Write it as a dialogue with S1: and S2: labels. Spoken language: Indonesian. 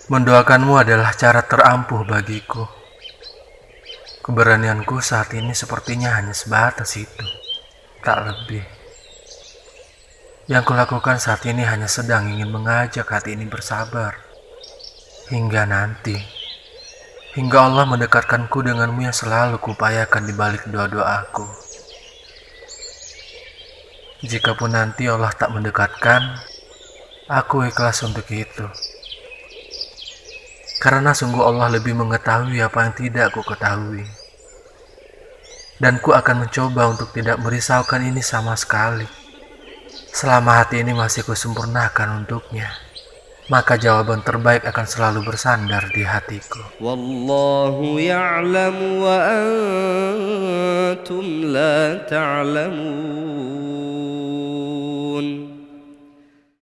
S1: Mendoakanmu adalah cara terampuh bagiku. Keberanianku saat ini sepertinya hanya sebatas itu, tak lebih. Yang kulakukan saat ini hanya sedang ingin mengajak hati ini bersabar. Hingga nanti, hingga Allah mendekatkanku denganmu yang selalu kuupayakan di balik doa-doaku. Jikapun nanti Allah tak mendekatkan, aku ikhlas untuk itu. Karena sungguh Allah lebih mengetahui apa yang tidak ku ketahui. Dan ku akan mencoba untuk tidak merisaukan ini sama sekali. Selama hati ini masih kusempurnakan untuknya, maka jawaban terbaik akan selalu bersandar di hatiku.
S2: Wallahu ya'lamu wa antum la ta'lamun.